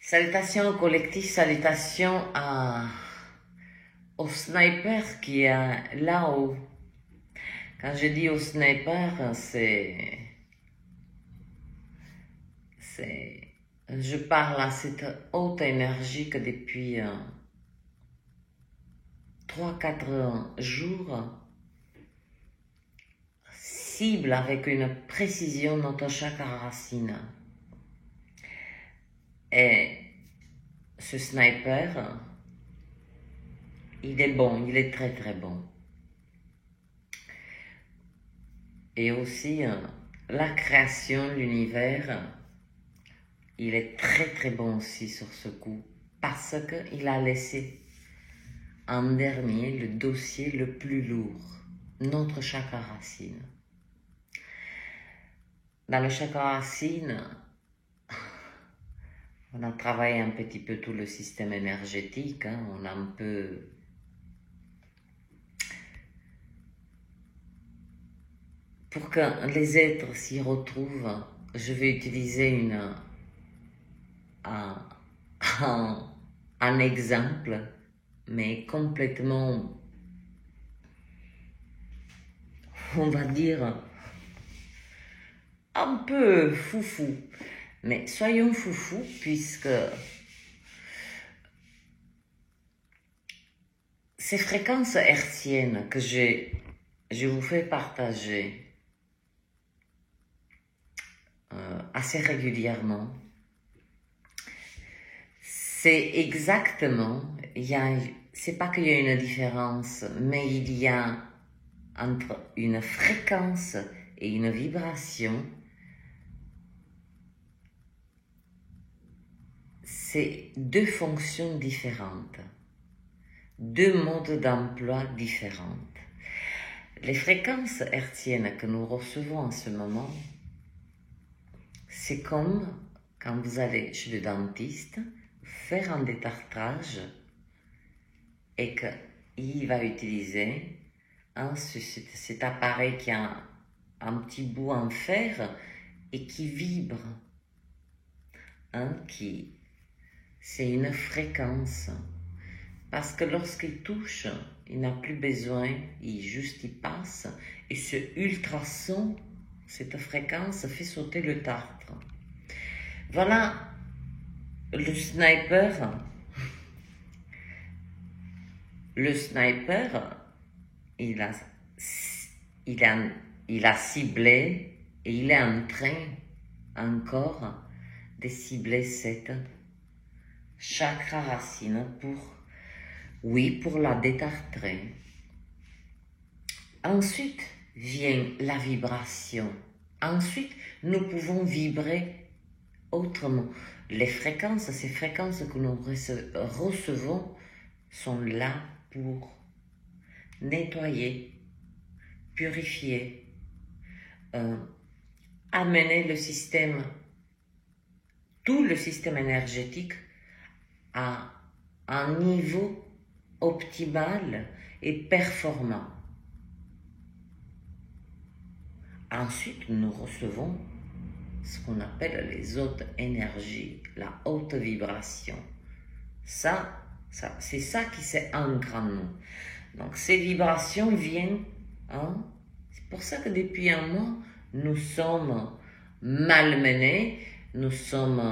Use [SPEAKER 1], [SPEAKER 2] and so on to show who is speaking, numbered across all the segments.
[SPEAKER 1] Salutations au collectif, salutations au sniper qui est là-haut. Quand je dis au sniper, je parle à cette haute énergie que depuis 3-4 jours cible avec une précision notre chakra racine. Et ce sniper, il est bon, il est très très bon. Et aussi, la création, l'univers, il est très très bon aussi sur ce coup, parce qu'il a laissé en dernier le dossier le plus lourd, notre chakra racine. Dans le chakra racine, on a travaillé un petit peu tout le système énergétique, on a un peu pour que les êtres s'y retrouvent. Je vais utiliser un exemple, mais complètement, on va dire, un peu foufou. Mais soyons foufous, puisque ces fréquences hertziennes que je vous fais partager assez régulièrement, c'est exactement, c'est pas qu'il y a une différence, mais il y a entre une fréquence et une vibration, c'est deux fonctions différentes, deux modes d'emploi différents. Les fréquences hertziennes que nous recevons en ce moment, c'est comme quand vous allez chez le dentiste faire un détartrage et qu'il va utiliser cet appareil qui a un petit bout en fer et qui vibre. C'est une fréquence. Parce que lorsqu'il touche, il n'a plus besoin, il passe. Et ce ultrason, cette fréquence fait sauter le tartre. Voilà le sniper. Le sniper, il a ciblé et il est en train encore de cibler cette chakra racine pour la détartrer. Ensuite vient la vibration. Ensuite, nous pouvons vibrer autrement. Les fréquences, ces fréquences que nous recevons sont là pour nettoyer, purifier, amener tout le système énergétique à un niveau optimal et performant. Ensuite, nous recevons ce qu'on appelle les hautes énergies, la haute vibration. C'est ça qui s'ancre en nous. Donc, ces vibrations viennent, c'est pour ça que depuis un mois, nous sommes malmenés, nous sommes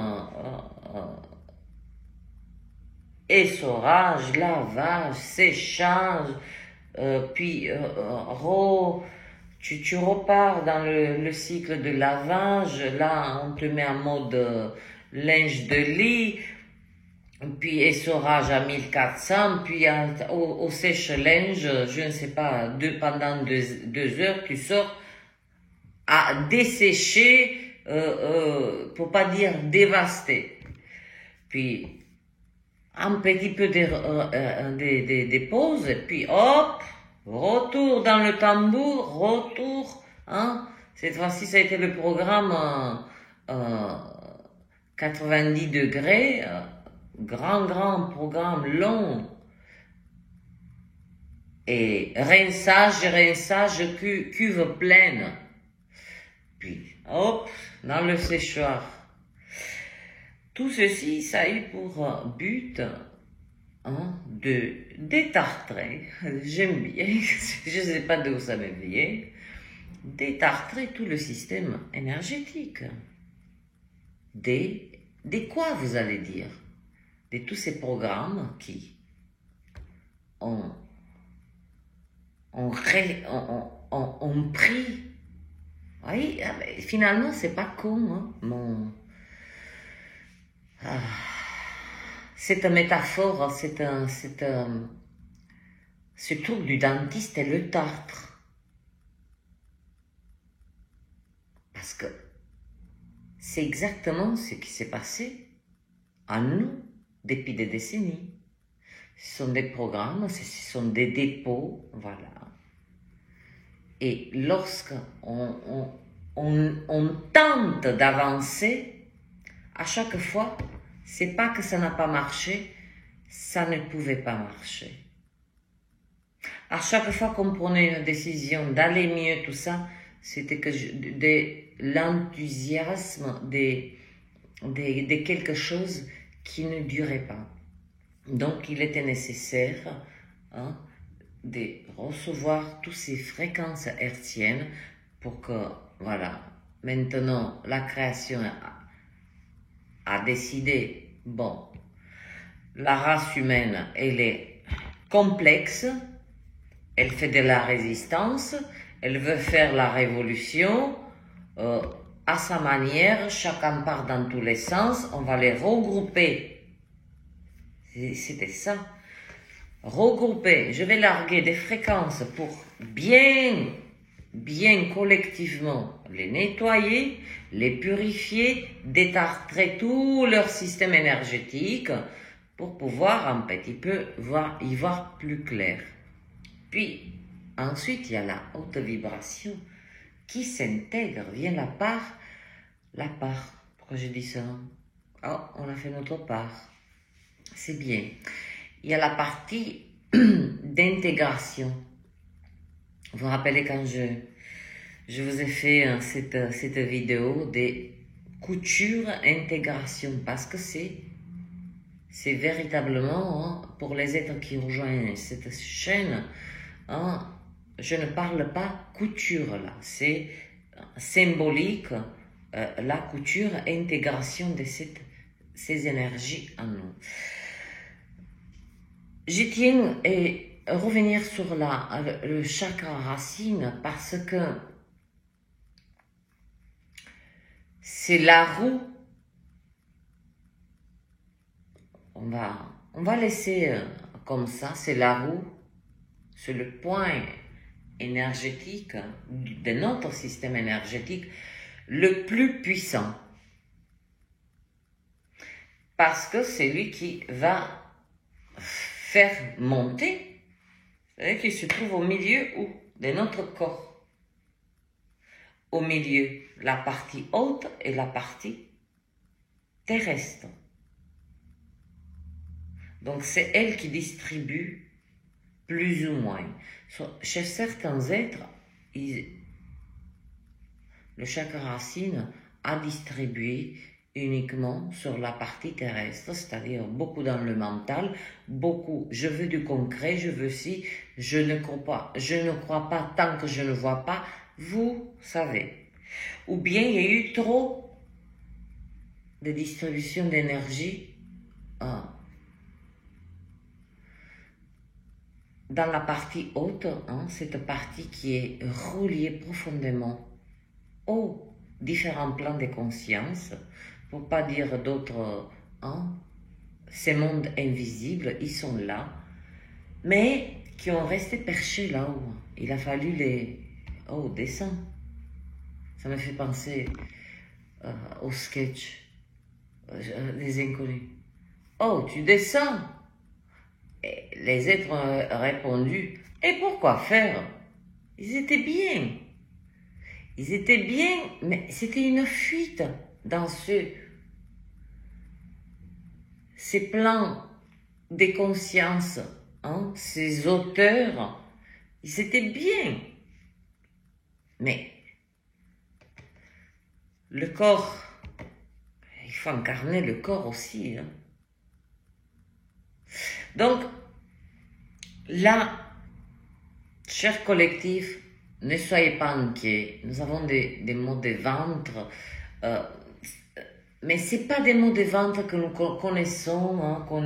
[SPEAKER 1] essorage, lavage, séchage, puis tu repars dans le cycle de lavage. Là, on te met en mode linge de lit, puis essorage à 1400, puis au sèche-linge, je ne sais pas, pendant deux heures, tu sors à dessécher, pour pas dire dévasté. Puis un petit peu de pause, et puis hop, retour dans le tambour, retour, Cette fois-ci, ça a été le programme 90 degrés, grand programme long, et rinçage, cuve pleine, puis hop, dans le séchoir. Tout ceci, ça a eu pour but de détartrer, j'aime bien, je ne sais pas d'où ça me vient, détartrer tout le système énergétique. De quoi vous allez dire? De tous ces programmes qui ont pris. Oui, finalement, c'est pas con, hein, cette métaphore, ce truc du dentiste et le tartre. Parce que c'est exactement ce qui s'est passé à nous depuis des décennies. Ce sont des programmes, ce sont des dépôts, voilà. Et lorsqu'on tente d'avancer, à chaque fois, c'est pas que ça n'a pas marché, ça ne pouvait pas marcher. À chaque fois qu'on prenait une décision d'aller mieux, tout ça, c'était que de l'enthousiasme de quelque chose qui ne durait pas. Donc, il était nécessaire de recevoir toutes ces fréquences hertziennes pour que, voilà, maintenant, la création a décidé, bon, la race humaine, elle est complexe, elle fait de la résistance, elle veut faire la révolution, à sa manière, chacun part dans tous les sens, on va les regrouper. C'était ça. Regrouper, je vais larguer des fréquences pour bien collectivement les nettoyer, les purifier, détartrer tout leur système énergétique pour pouvoir un petit peu y voir plus clair. Puis, ensuite, il y a la haute vibration qui s'intègre, vient la part. Pourquoi je dis ça? Oh, on a fait notre part. C'est bien. Il y a la partie d'intégration. Vous vous rappelez quand je vous ai fait cette vidéo des coutures intégration, parce que c'est véritablement, pour les êtres qui rejoignent cette chaîne, je ne parle pas couture là, c'est symbolique, la couture, intégration de ces énergies en nous. Je tiens à revenir sur le chakra racine parce que c'est la roue. On va laisser comme ça, c'est la roue, c'est le point énergétique de notre système énergétique le plus puissant. Parce que c'est lui qui va faire monter, c'est-à-dire qu'il se trouve au milieu de notre corps. Au milieu, la partie haute et la partie terrestre. Donc c'est elle qui distribue plus ou moins. Chez certains êtres, le chakra racine a distribué uniquement sur la partie terrestre, c'est-à-dire beaucoup dans le mental, beaucoup, je veux du concret, je veux ci, je ne crois pas tant que je ne vois pas, vous savez. Ou bien il y a eu trop de distribution d'énergie dans la partie haute, cette partie qui est reliée profondément aux différents plans de conscience, pour pas dire d'autres, ces mondes invisibles, ils sont là, mais qui ont resté perchés là-haut. Il a fallu descendre. Ça me fait penser au sketch des inconnus. Oh, tu descends. Et les êtres ont répondu, et pourquoi faire? Ils étaient bien. Ils étaient bien, mais c'était une fuite dans ces plans des consciences, ces auteurs. Ils étaient bien. Mais le corps, il il faut incarner le corps aussi. Hein. Donc, là, chers collectifs, ne soyez pas inquiets. Nous avons des maux de ventre, mais ce n'est pas des maux de ventre que nous connaissons, hein, comme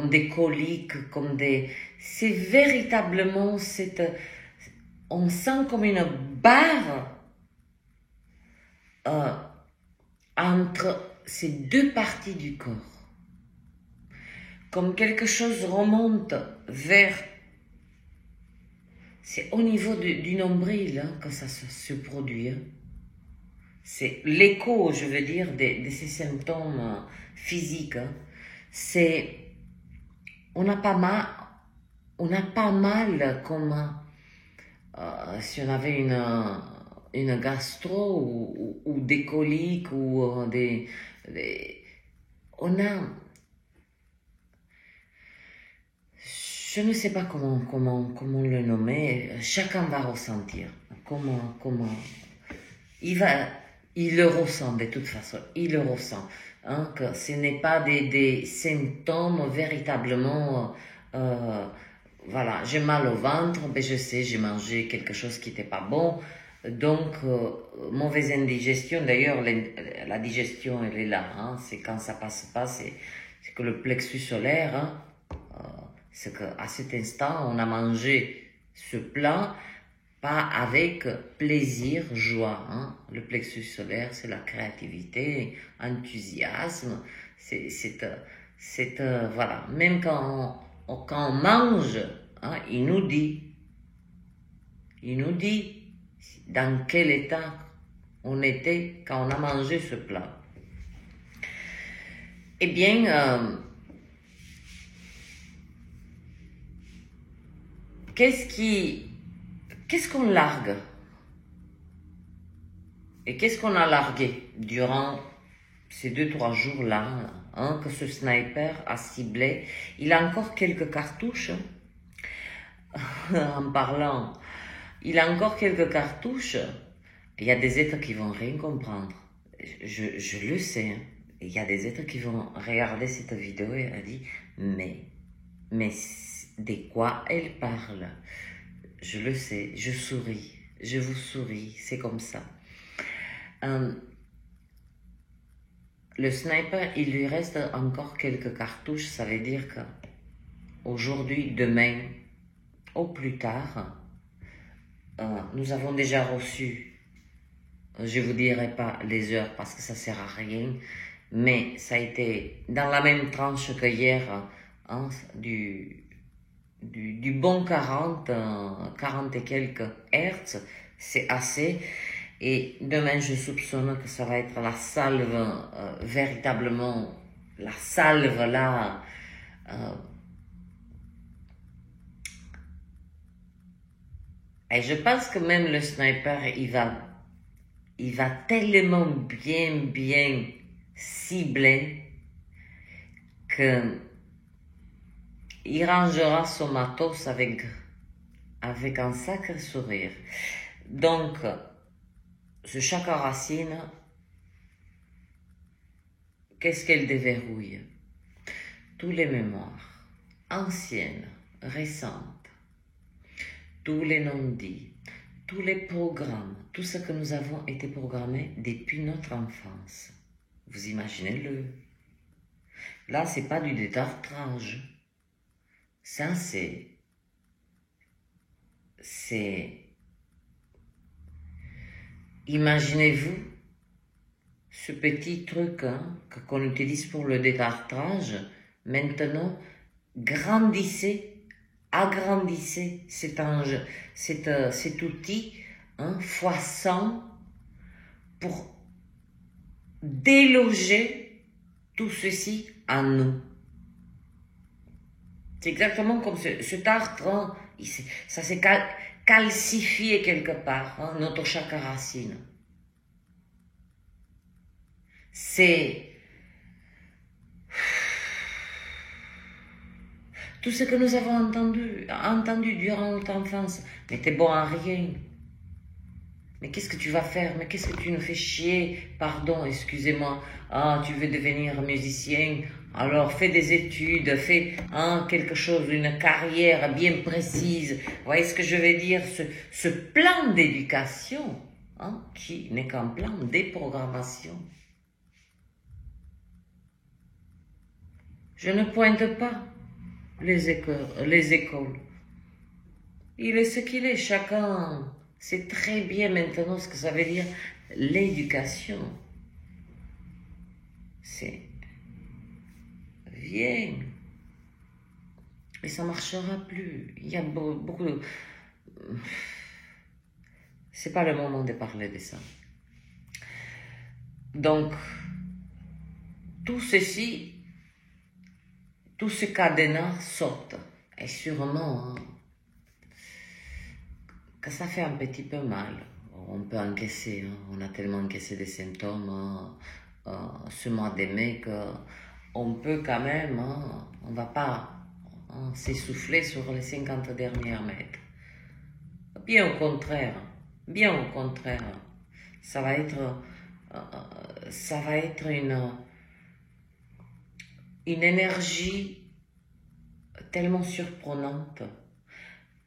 [SPEAKER 1] des coliques, comme des... C'est véritablement on sent comme une barre entre ces deux parties du corps. Comme quelque chose remonte vers... C'est au niveau du nombril hein, que ça se produit. Hein. C'est l'écho, je veux dire, de ces symptômes physiques. Hein. C'est... On n'a pas mal comme si on avait une gastro ou des coliques ou on a... Je ne sais pas comment le nommer, chacun va ressentir. Comment il le ressent de toute façon, il le ressent. Hein, que ce n'est pas des symptômes véritablement, voilà, j'ai mal au ventre, ben je sais, j'ai mangé quelque chose qui n'était pas bon, donc mauvaise indigestion. D'ailleurs, la digestion, elle est là, hein, c'est quand ça passe pas, c'est que le plexus solaire, hein, c'est qu'à cet instant, on a mangé ce plat, pas avec plaisir, joie. Hein. Le plexus solaire, c'est la créativité, enthousiasme. Voilà. Même quand on mange, hein, il nous dit dans quel état on était quand on a mangé ce plat. Eh bien, qu'est-ce qu'on largue? Et qu'est-ce qu'on a largué durant ces 2-3 jours-là, hein, que ce sniper a ciblé? Il a encore quelques cartouches, en parlant, il a encore quelques cartouches. Il y a des êtres qui vont rien comprendre. Je le sais. Hein. Il y a des êtres qui vont regarder cette vidéo et dire, mais de quoi elle parle? Je le sais, je souris, je vous souris, c'est comme ça. Le sniper, il lui reste encore quelques cartouches, ça veut dire qu'aujourd'hui, demain, au plus tard, nous avons déjà reçu, je ne vous dirai pas les heures parce que ça ne sert à rien, mais ça a été dans la même tranche que hier, hein, du bon 40 et quelques hertz, c'est assez. Et demain, je soupçonne que ça va être la salve, véritablement, la salve là. Et je pense que même le sniper, il va tellement bien cibler que il rangera son matos avec un sacré sourire. Donc, ce chakra racine, qu'est-ce qu'elle déverrouille? Toutes les mémoires, anciennes, récentes, tous les non-dits, tous les programmes, tout ce que nous avons été programmés depuis notre enfance. Vous imaginez-le. Là, c'est pas du détartrage. Ça, c'est... Imaginez-vous ce petit truc hein, qu'on utilise pour le détartrage. Maintenant, agrandissez cet outil hein, x100 pour déloger tout ceci en nous. C'est exactement comme ce tartre, hein, ça s'est calcifié quelque part, hein, notre chakra racine. C'est tout ce que nous avons entendu durant notre enfance n'était bon à rien. Mais qu'est-ce que tu vas faire? Mais qu'est-ce que tu nous fais chier? Pardon, excusez-moi. Ah, tu veux devenir musicien? Alors fais des études, fais quelque chose, une carrière bien précise. Vous voyez ce que je veux dire? Ce plan d'éducation, qui n'est qu'un plan de déprogrammation. Je ne pointe pas les écoles. Il est ce qu'il est, chacun sait très bien maintenant ce que ça veut dire l'éducation. C'est viens. Et ça marchera plus. Il y a beaucoup de... C'est pas le moment de parler de ça. Donc, tout ceci, tout ce cadenas saute. Et sûrement... que ça fait un petit peu mal. On peut encaisser, on a tellement encaissé des symptômes ce mois de mai qu'on peut quand même, on va pas s'essouffler sur les 50 derniers mètres. Bien au contraire, ça va être une énergie tellement surprenante.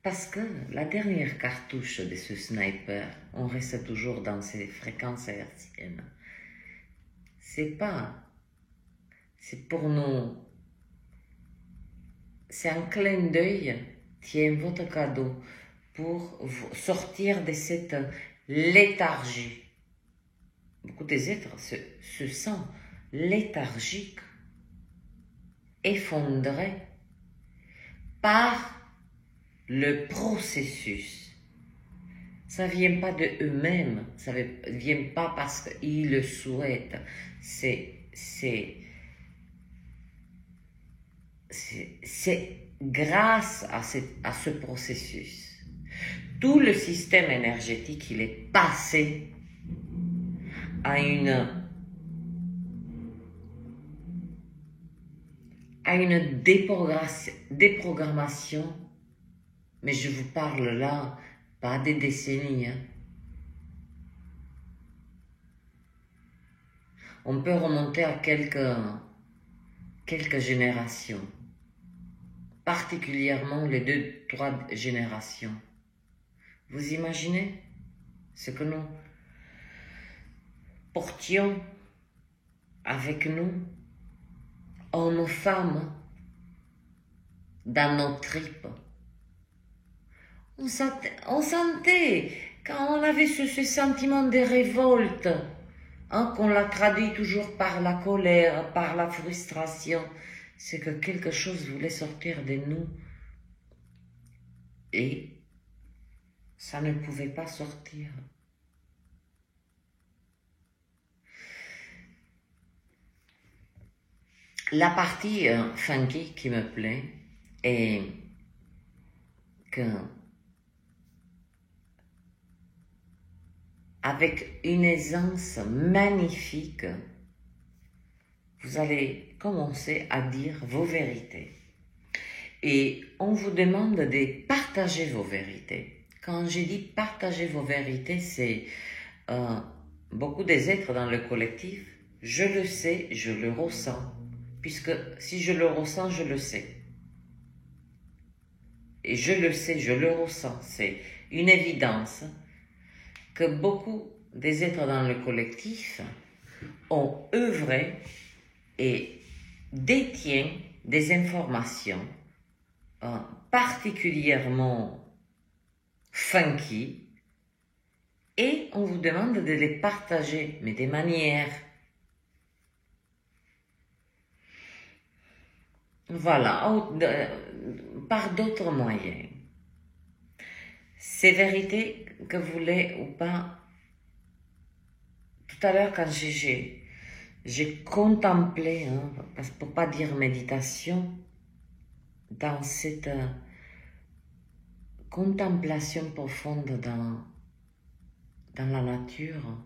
[SPEAKER 1] Parce que la dernière cartouche de ce sniper, on reste toujours dans ces fréquences hertziennes. C'est pour nous, c'est un clin d'œil, tiens, votre cadeau, pour sortir de cette léthargie. Beaucoup des êtres se sentent léthargiques, effondrés par le processus. Ça ne vient pas de eux-mêmes, ça ne vient pas parce qu'ils le souhaitent. C'est grâce à ce processus. Tout le système énergétique, il est passé à une déprogrammation. Mais je vous parle là, pas des décennies. On peut remonter à quelques générations, particulièrement les 2-3 générations. Vous imaginez ce que nous portions avec nous, hommes, femmes, dans nos tripes. On sentait, quand on avait ce sentiment de révolte, qu'on l'a traduit toujours par la colère, par la frustration, c'est que quelque chose voulait sortir de nous et ça ne pouvait pas sortir. La partie funky qui me plaît est que avec une aisance magnifique, vous allez commencer à dire vos vérités. Et on vous demande de partager vos vérités. Quand je dis partager vos vérités, c'est beaucoup des êtres dans le collectif. Je le sais, je le ressens. Puisque si je le ressens, je le sais. Et je le sais, je le ressens. C'est une évidence que beaucoup des êtres dans le collectif ont œuvré et détiennent des informations particulièrement funky et on vous demande de les partager, mais de manière, voilà, par d'autres moyens. Ces vérités que vous voulez ou pas, tout à l'heure quand j'ai contemplé, pour pas dire méditation, dans cette contemplation profonde dans la nature,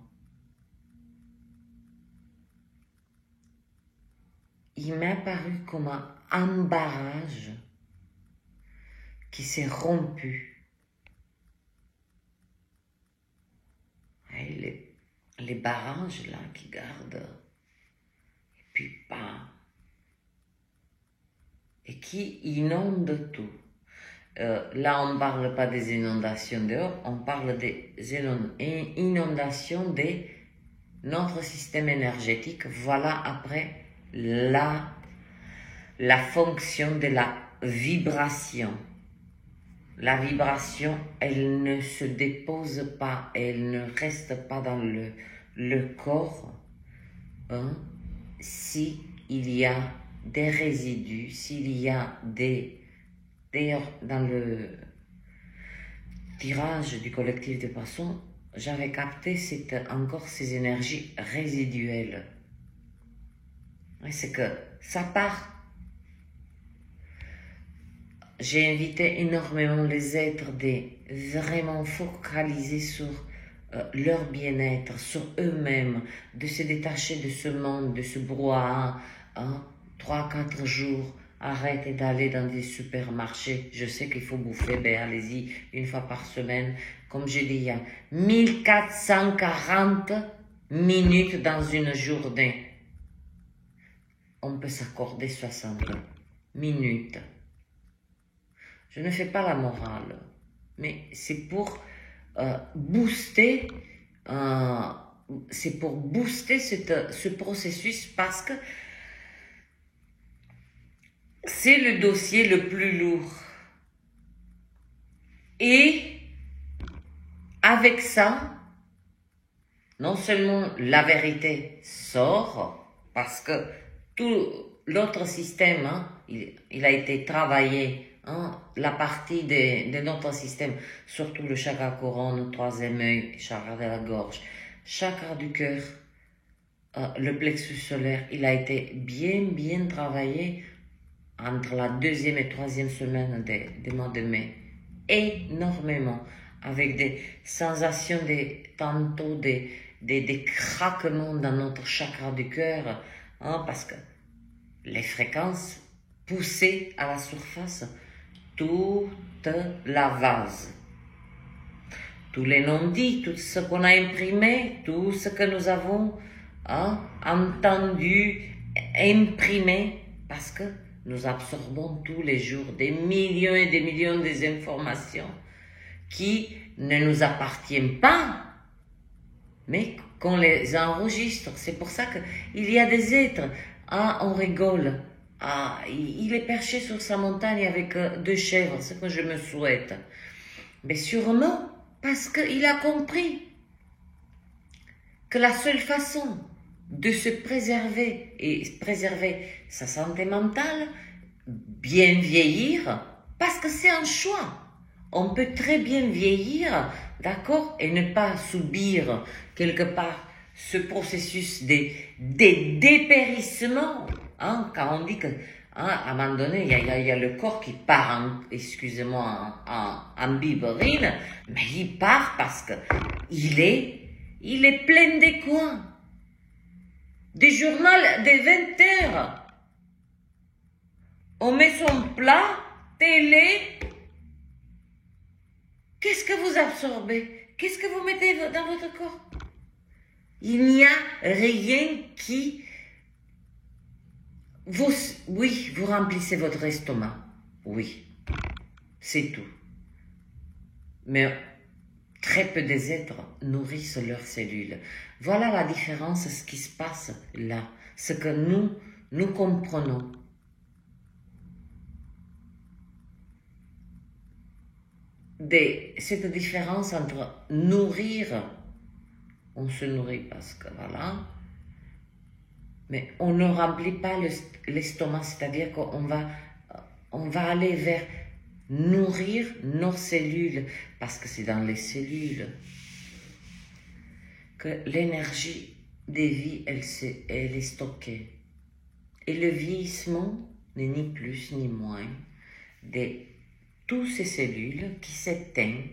[SPEAKER 1] il m'est apparu comme un barrage qui s'est rompu. les barrages là qui gardent, et puis pas, et qui inondent tout. Là, on ne parle pas des inondations dehors, on parle des inondations de notre système énergétique. Voilà après la fonction de la vibration. La vibration, elle ne se dépose pas, elle ne reste pas dans le corps, hein, s'il y a des résidus, s'il y a des... D'ailleurs, dans le tirage du collectif de poissons, j'avais capté encore ces énergies résiduelles. C'est que ça part. J'ai invité énormément les êtres de vraiment focaliser sur leur bien-être, sur eux-mêmes, de se détacher de ce monde, de ce brouhaha, 3-4 jours. Arrêtez d'aller dans des supermarchés. Je sais qu'il faut bouffer, ben allez-y une fois par semaine. Comme je dis, il y a 1440 minutes dans une journée. On peut s'accorder 60 minutes. Je ne fais pas la morale, mais c'est pour booster, ce processus parce que c'est le dossier le plus lourd. Et avec ça, non seulement la vérité sort, parce que tout l'autre système, hein, il a été travaillé, hein, la partie de notre système, surtout le chakra couronne, troisième œil, chakra de la gorge, chakra du cœur, le plexus solaire, il a été bien travaillé entre la 2e et 3e semaine des mois de mai, énormément, avec des sensations tantôt des craquements dans notre chakra du cœur, hein, parce que les fréquences poussaient à la surface toute la vase. Tous les non-dits, tout ce qu'on a imprimé, tout ce que nous avons entendu, imprimé, parce que nous absorbons tous les jours des millions et des millions d'informations qui ne nous appartiennent pas, mais qu'on les enregistre. C'est pour ça qu'il y a des êtres, on rigole, il est perché sur sa montagne avec 2 chèvres, ce que je me souhaite. Mais sûrement parce qu'il a compris que la seule façon de se préserver et préserver sa santé mentale, bien vieillir, parce que c'est un choix. On peut très bien vieillir, d'accord, et ne pas subir quelque part ce processus des dépérissements, hein, quand on dit que, hein, à un moment donné, il y a le corps qui part, excusez-moi, en biberine, mais il part parce que il est plein de quoi? Des journaux de 20 heures. On met son plat, télé. Qu'est-ce que vous absorbez? Qu'est-ce que vous mettez dans votre corps? Il n'y a rien qui... vous remplissez votre estomac. Oui, c'est tout. Mais très peu des êtres nourrissent leurs cellules. Voilà la différence, ce qui se passe là, ce que nous comprenons. Cette différence entre nourrir, on se nourrit parce que voilà, mais on ne remplit pas l'estomac, c'est-à-dire qu'on va aller vers nourrir nos cellules, parce que c'est dans les cellules que l'énergie des vies, elle est stockée. Et le vieillissement n'est ni plus ni moins de toutes ces cellules qui s'éteignent,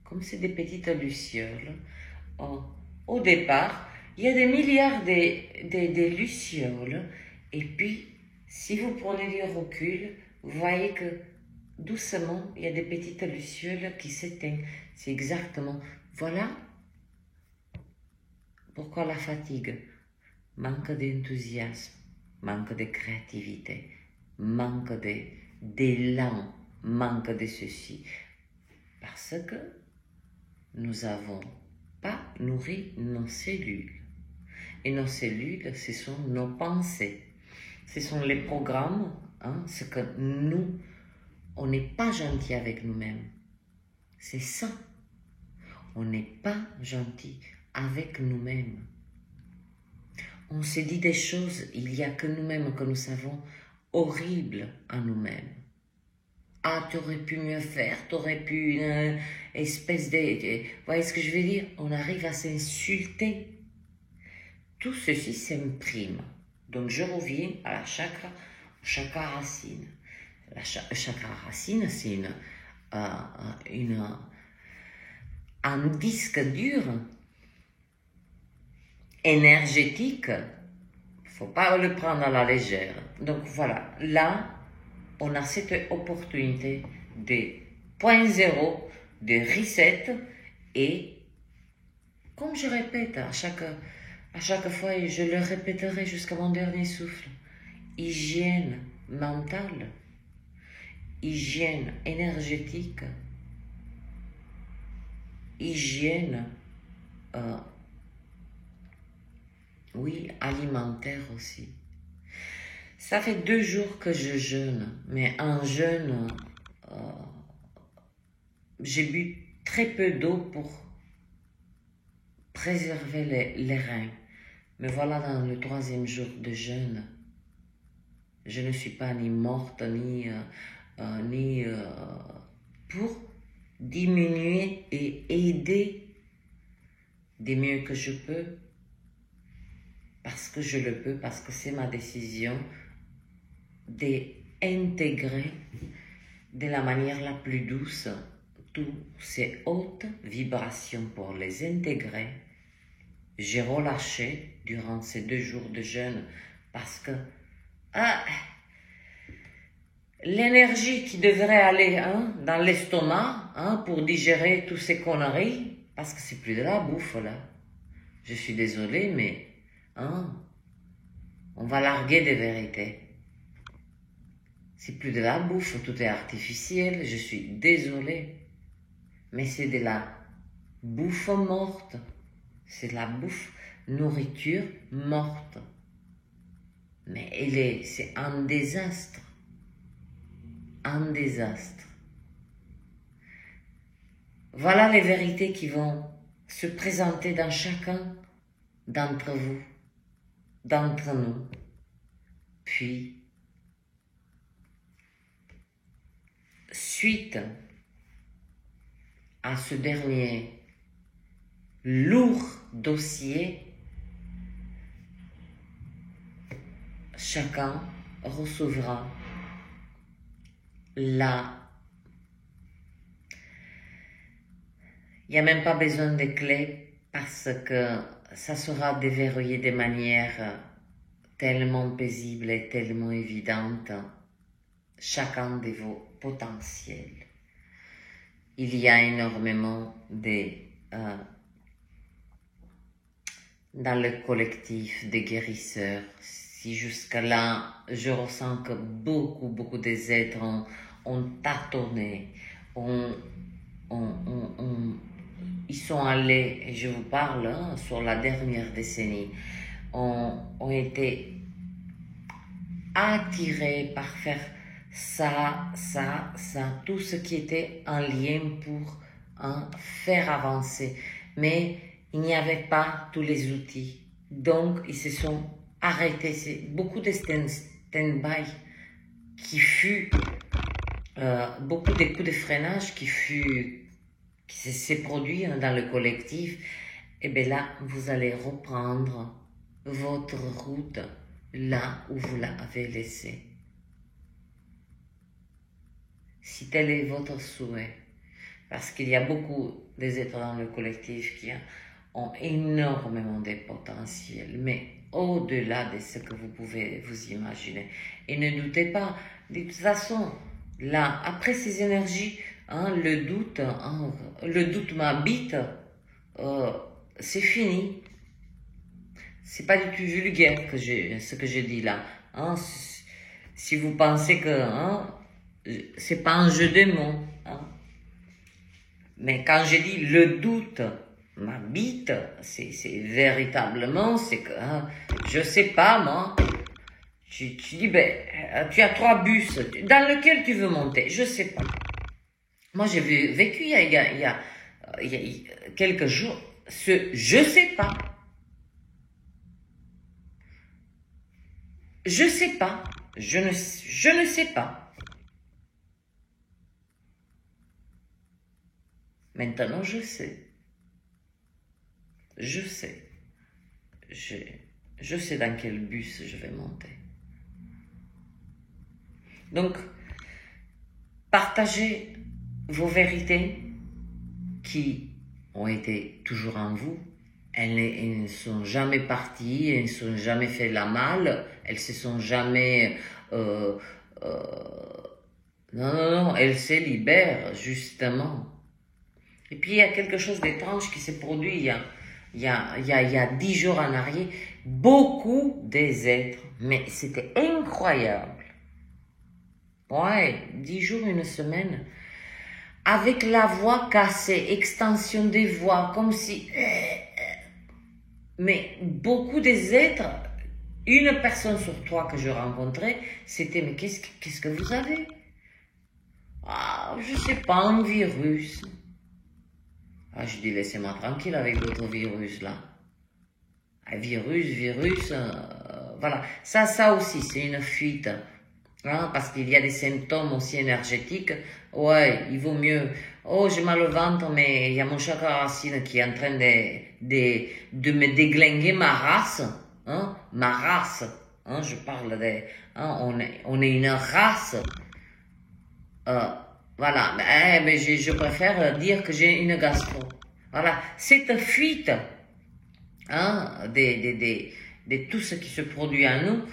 [SPEAKER 1] comme c'est des petites lucioles. Au départ, il y a des milliards de lucioles, et puis, si vous prenez du recul, vous voyez que doucement, il y a des petites lucioles qui s'éteignent. C'est exactement, voilà Pourquoi la fatigue? Manque d'enthousiasme, manque de créativité, manque d'élan, manque de ceci. Parce que nous n'avons pas nourri nos cellules. Et nos cellules, ce sont nos pensées. Ce sont les programmes, ce que nous, on n'est pas gentil avec nous-mêmes. C'est ça. On n'est pas gentil avec nous-mêmes. On se dit des choses, il n'y a que nous-mêmes que nous savons, horribles à nous-mêmes. Ah, tu aurais pu mieux faire, tu aurais pu une espèce de... Vous voyez ce que je veux dire? On arrive à s'insulter. Tout ceci s'imprime. Donc je reviens à la chakra racine. La chakra racine, c'est un disque dur, énergétique. Il ne faut pas le prendre à la légère. Donc voilà, là, on a cette opportunité de point zéro, de reset, et comme je répète à chaque fois, et je le répéterai jusqu'à mon dernier souffle, hygiène mentale, hygiène énergétique, hygiène, oui, alimentaire aussi. Ça fait 2 jours que je jeûne, mais en jeûne, j'ai bu très peu d'eau pour préserver les reins. Mais voilà, dans le 3e jour de jeûne, je ne suis pas ni morte, ni pour diminuer et aider du mieux que je peux, parce que je le peux, parce que c'est ma décision d'intégrer de la manière la plus douce toutes ces hautes vibrations pour les intégrer. J'ai relâché durant ces 2 jours de jeûne parce que l'énergie qui devrait aller dans l'estomac pour digérer toutes ces conneries, parce que c'est plus de la bouffe là. Je suis désolée, mais on va larguer des vérités. C'est plus de la bouffe, tout est artificiel, je suis désolée. Mais c'est de la bouffe morte. C'est de la bouffe, nourriture morte. Mais c'est un désastre. Un désastre. Voilà les vérités qui vont se présenter dans chacun d'entre vous, d'entre nous. Puis, suite à ce dernier lourd dossier, chacun recevra il n'y a même pas besoin de clés parce que ça sera déverrouillé de manière tellement paisible et tellement évidente chacun de vos potentiels. Il y a énormément dans le collectif des guérisseurs. Si jusqu'à là, je ressens que beaucoup des êtres ont tâtonné, ils sont allés, et je vous parle sur la dernière décennie, ont été attirés par faire ça, tout ce qui était en lien pour faire avancer. Mais il n'y avait pas tous les outils. Donc, ils se sont arrêtés. C'est beaucoup de stand-by qui fut, beaucoup de coups de freinage qui s'est produit dans le collectif. Et bien là, vous allez reprendre votre route là où vous l'avez laissée. Si tel est votre souhait, parce qu'il y a beaucoup d'êtres dans le collectif qui ont énormément de potentiel, mais au-delà de ce que vous pouvez vous imaginer. Et ne doutez pas, de toute façon, là, après ces énergies, le doute m'habite, c'est fini. C'est pas du tout vulgaire ce que j'ai dit là. Hein. Si vous pensez que c'est pas un jeu de mots. Hein. Mais quand j'ai dit le doute m'habite, c'est véritablement, c'est que, je sais pas moi, tu dis, tu as 3 bus, dans lequel tu veux monter, je sais pas. Moi j'ai vécu il y a quelques jours, je sais pas. Je sais pas, je ne sais pas. Maintenant, je sais. Je sais. Je sais dans quel bus je vais monter. Donc, partagez vos vérités qui ont été toujours en vous. Elles ne sont jamais parties, elles ne sont jamais fait la mal, elles se sont jamais... non, elles se libèrent, justement. Et puis, il y a quelque chose d'étrange qui s'est produit il y a 10 jours en arrière. Beaucoup des êtres, mais c'était incroyable. Ouais, 10 jours, une semaine. Avec la voix cassée, extension des voix, comme si... Mais beaucoup des êtres, une personne sur 3 que je rencontrais, c'était, mais qu'est-ce que vous avez? Ah, je sais pas, un virus. Ah, je dis, laissez-moi tranquille avec votre virus, là. Ah, virus, voilà. Ça aussi, c'est une fuite. Hein, parce qu'il y a des symptômes aussi énergétiques. Ouais, il vaut mieux. Oh, j'ai mal au ventre, mais il y a mon chakra racine qui est en train de me déglinguer ma race. Hein, ma race. Hein, je parle de... Hein, on est une race. Voilà, mais je préfère dire que j'ai une gastro. Voilà, cette fuite de tout ce qui se produit en nous,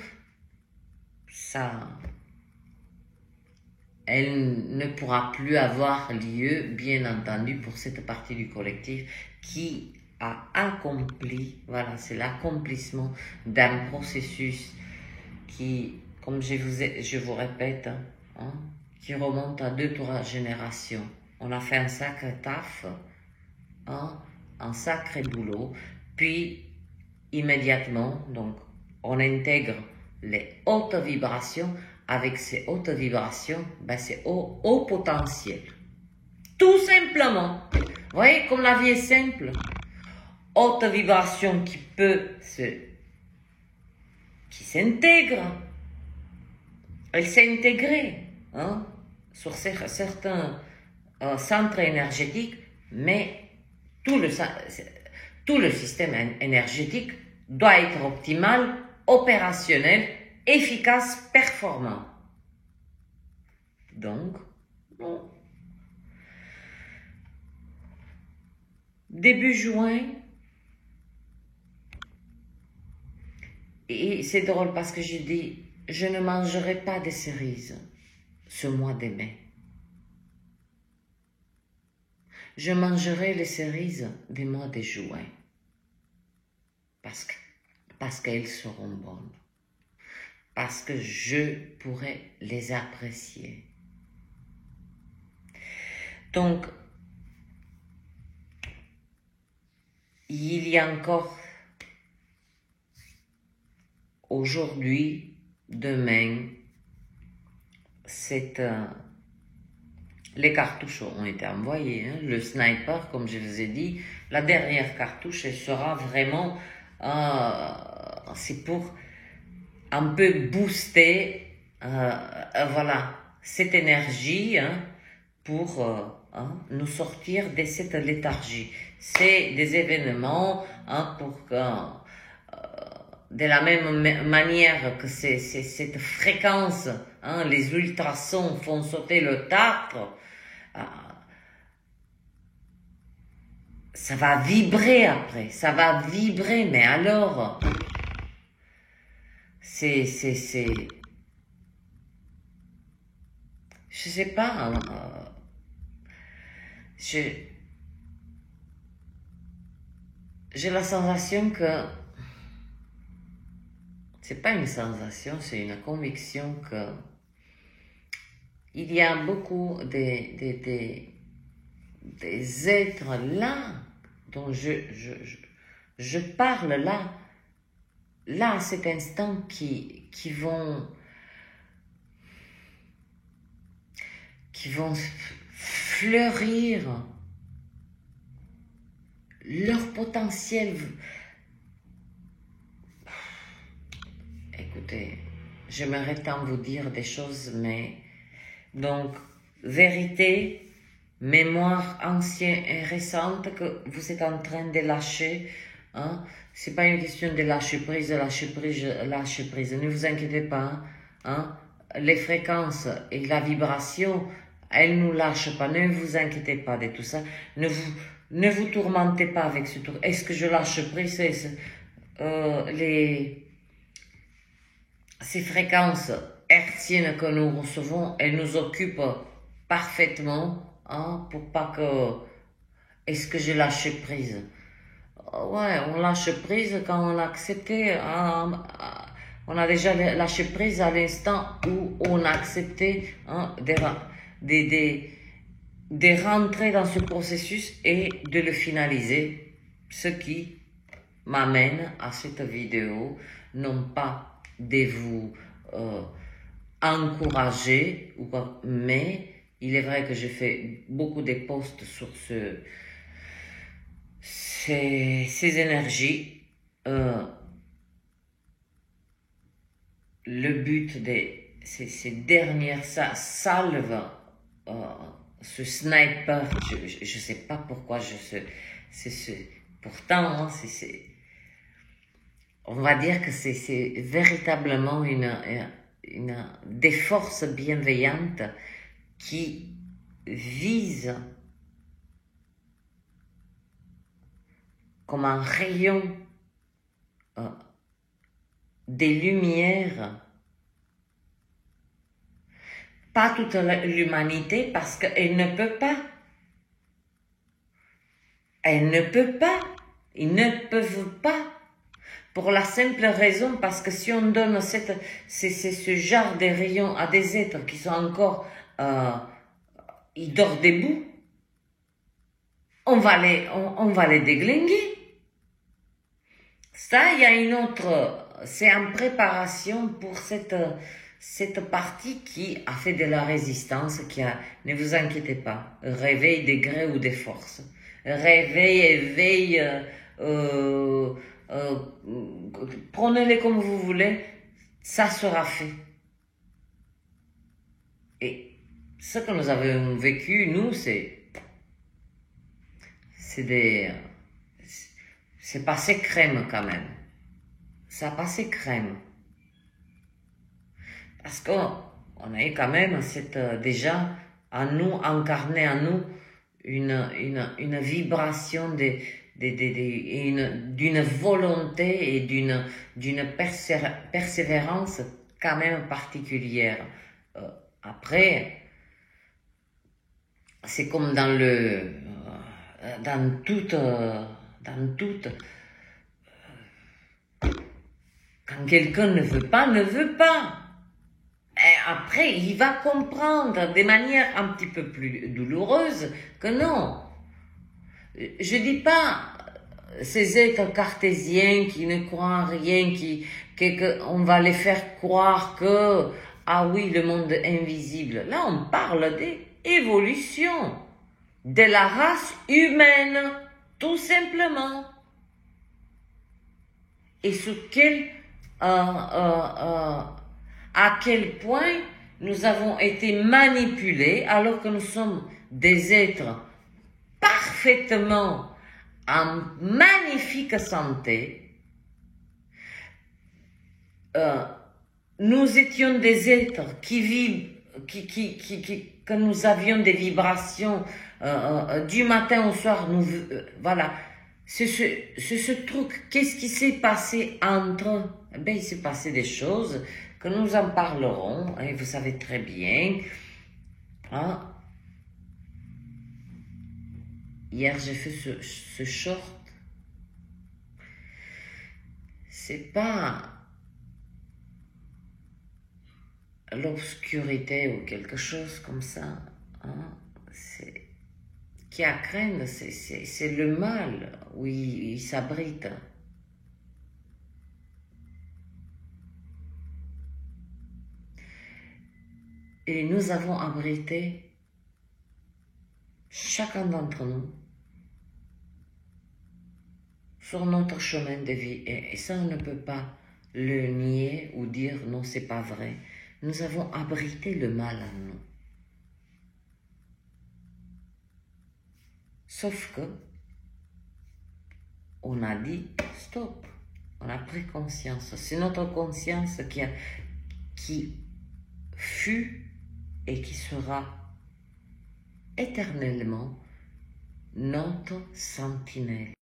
[SPEAKER 1] ça, elle ne pourra plus avoir lieu, bien entendu, pour cette partie du collectif qui a accompli, voilà, c'est l'accomplissement d'un processus qui, comme je vous répète, qui remonte à 2-3 générations. On a fait un sacré taf, un sacré boulot, puis immédiatement, donc, on intègre les hautes vibrations. Avec ces hautes vibrations, c'est au potentiel. Tout simplement. Vous voyez comme la vie est simple. Haute vibration qui s'intègre. Elle s'est intégrée sur certains centres énergétiques, mais tout le système énergétique doit être optimal, opérationnel, efficace, performant. Donc, bon. Début juin, et c'est drôle parce que j'ai dit, je ne mangerai pas de cerises ce mois de mai. Je mangerai les cerises du mois de juin parce qu'elles seront bonnes. Parce que je pourrais les apprécier. Donc, il y a encore aujourd'hui, demain, les cartouches ont été envoyées. Le sniper, comme je vous ai dit, la dernière cartouche, elle sera vraiment... c'est pour un peu booster voilà, cette énergie pour nous sortir de cette léthargie. C'est des événements pour que, de la même manière que cette fréquence, les ultrasons font sauter le tartre, ça va vibrer après, ça va vibrer, mais alors, je sais pas, j'ai la sensation que c'est pas une sensation, c'est une conviction que il y a beaucoup des êtres là dont je parle là à cet instant qui vont fleurir leur potentiel. Écoutez, j'aimerais tant vous dire des choses, mais donc, vérité, mémoire ancienne et récente que vous êtes en train de lâcher. Hein? C'est pas une question de lâcher prise, lâcher prise, lâcher prise. Ne vous inquiétez pas. Hein? Les fréquences et la vibration, elles nous lâchent pas. Ne vous inquiétez pas de tout ça. Ne vous tourmentez pas avec ce tour. Est-ce que je lâche prise? Ces fréquences hertziennes que nous recevons, elles nous occupent parfaitement, hein, pour pas que... Est-ce que j'ai lâché prise? Ouais, on lâche prise quand on a accepté, hein, on a déjà lâché prise à l'instant où on a accepté, hein, de rentrer dans ce processus et de le finaliser, ce qui m'amène à cette vidéo, non pas de vous encourager, mais il est vrai que j'ai fait beaucoup de posts sur ces énergies. Le but de ces dernières salves, ce sniper, je sais pas pourquoi pourtant, hein, on va dire que c'est véritablement des forces bienveillantes qui visent comme un rayon des lumières, pas toute l'humanité, parce qu'elle ne peut pas. Elle ne peut pas. Ils ne peuvent pas. Pour la simple raison, parce que si on donne ce genre de rayons à des êtres qui sont encore, ils dorment debout, on va les déglinguer. Ça, il y a une autre, c'est en préparation pour cette partie qui a fait de la résistance, ne vous inquiétez pas, réveil des grès ou des forces, éveil, prenez-les comme vous voulez, ça sera fait. Et ce que nous avons vécu, nous, c'est passé crème quand même. Ça a passé crème. Parce qu'on a eu quand même déjà en nous, incarné en nous, une vibration d'une volonté et d'une persévérance quand même particulière. Après, c'est comme dans toute, quand quelqu'un ne veut pas, ne veut pas. Et après, il va comprendre de manière un petit peu plus douloureuse que non. Je dis pas ces êtres cartésiens qui ne croient en rien, on va les faire croire que, ah oui, le monde est invisible. Là, on parle d'évolution de la race humaine, tout simplement. Et à quel point nous avons été manipulés alors que nous sommes des êtres parfaitement en magnifique santé. Nous étions des êtres qui vivent, que nous avions des vibrations du matin au soir. Voilà. C'est ce truc. Qu'est-ce qui s'est passé entre? Ben, il s'est passé des choses que nous en parlerons, et vous savez très bien. Hein? Hier, j'ai fait ce short. C'est pas l'obscurité ou quelque chose comme ça, hein, qui a craindre, c'est le mal où il s'abrite. Et nous avons abrité, chacun d'entre nous, sur notre chemin de vie. Et ça, on ne peut pas le nier ou dire non, c'est pas vrai. Nous avons abrité le mal en nous. Sauf que, on a dit stop. On a pris conscience. C'est notre conscience qui fut et qui sera éternellement notre sentinelle.